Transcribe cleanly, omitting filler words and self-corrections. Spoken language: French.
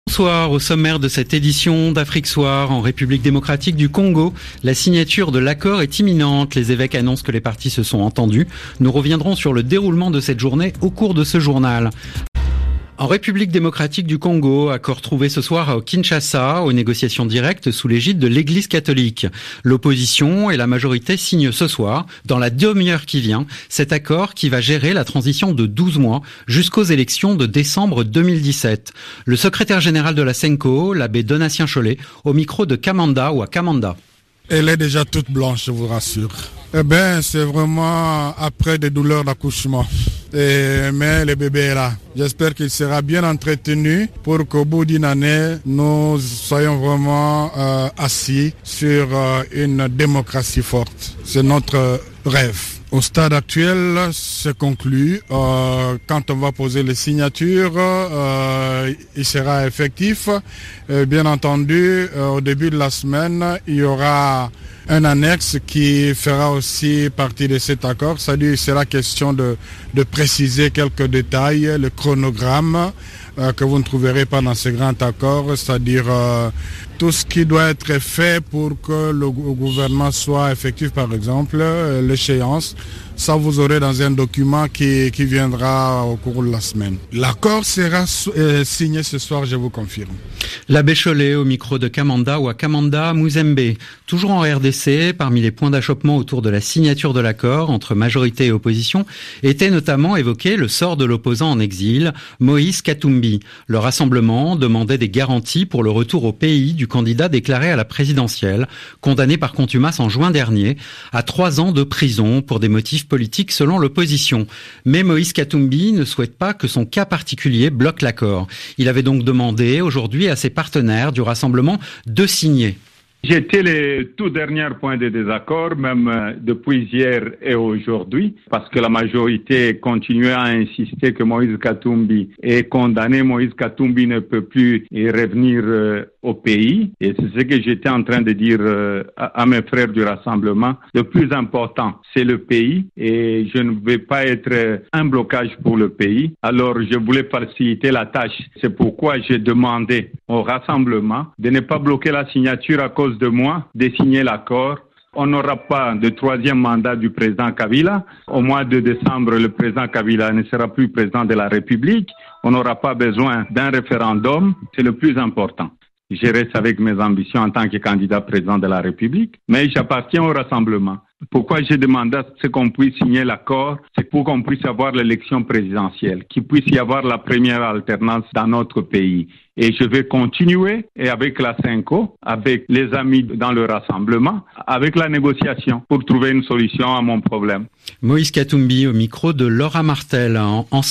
Bonsoir, au sommaire de cette édition d'Afrique Soir, en République démocratique du Congo, la signature de l'accord est imminente. Les évêques annoncent que les parties se sont entendues. Nous reviendrons sur le déroulement de cette journée au cours de ce journal. En République démocratique du Congo, accord trouvé ce soir à Kinshasa, aux négociations directes sous l'égide de l'Église catholique. L'opposition et la majorité signent ce soir, dans la demi-heure qui vient, cet accord qui va gérer la transition de 12 mois jusqu'aux élections de décembre 2017. Le secrétaire général de la Senko, l'abbé Donatien Cholet, au micro de Kamanda ou à Kamanda. Elle est déjà toute blanche, je vous rassure. C'est vraiment après des douleurs d'accouchement. Mais le bébé est là. J'espère qu'il sera bien entretenu pour qu'au bout d'une année, nous soyons vraiment assis sur une démocratie forte. C'est notre rêve. Au stade actuel, c'est conclu. Quand on va poser les signatures, il sera effectif. Bien entendu, au début de la semaine, il y aura un annexe qui fera aussi partie de cet accord. C'est-à-dire, il sera question de préciser quelques détails, le chronogramme que vous ne trouverez pas dans ce grand accord, c'est-à-dire tout ce qui doit être fait pour que le gouvernement soit effectif, par exemple, l'échéance. Ça, vous aurez dans un document qui viendra au cours de la semaine. L'accord sera signé ce soir, je vous confirme. L'abbé Cholet au micro de Kamanda ou à Kamanda Muzembe. Toujours en RDC, parmi les points d'achoppement autour de la signature de l'accord entre majorité et opposition, était notamment évoqué le sort de l'opposant en exil, Moïse Katumbi. Le rassemblement demandait des garanties pour le retour au pays du candidat déclaré à la présidentielle, condamné par contumace en juin dernier à 3 ans de prison pour des motifs politique selon l'opposition. Mais Moïse Katumbi ne souhaite pas que son cas particulier bloque l'accord. Il avait donc demandé aujourd'hui à ses partenaires du rassemblement de signer. J'étais le tout dernier point de désaccord, même depuis hier et aujourd'hui, parce que la majorité continuait à insister que Moïse Katumbi est condamné. Moïse Katumbi ne peut plus y revenir au pays. Et c'est ce que j'étais en train de dire à mes frères du rassemblement. Le plus important, c'est le pays et je ne vais pas être un blocage pour le pays. Alors, je voulais faciliter la tâche. C'est pourquoi j'ai demandé au rassemblement de ne pas bloquer la signature à cause de moi, de signer l'accord. On n'aura pas de 3e mandat du président Kabila. Au mois de décembre, le président Kabila ne sera plus président de la République. On n'aura pas besoin d'un référendum. C'est le plus important. Je reste avec mes ambitions en tant que candidat président de la République, mais j'appartiens au rassemblement. Pourquoi j'ai demandé à ce qu'on puisse signer l'accord, c'est pour qu'on puisse avoir l'élection présidentielle, qu'il puisse y avoir la première alternance dans notre pays. Et je vais continuer, et avec la Senko, avec les amis dans le rassemblement, avec la négociation, pour trouver une solution à mon problème. Moïse Katumbi au micro de Laura Martel.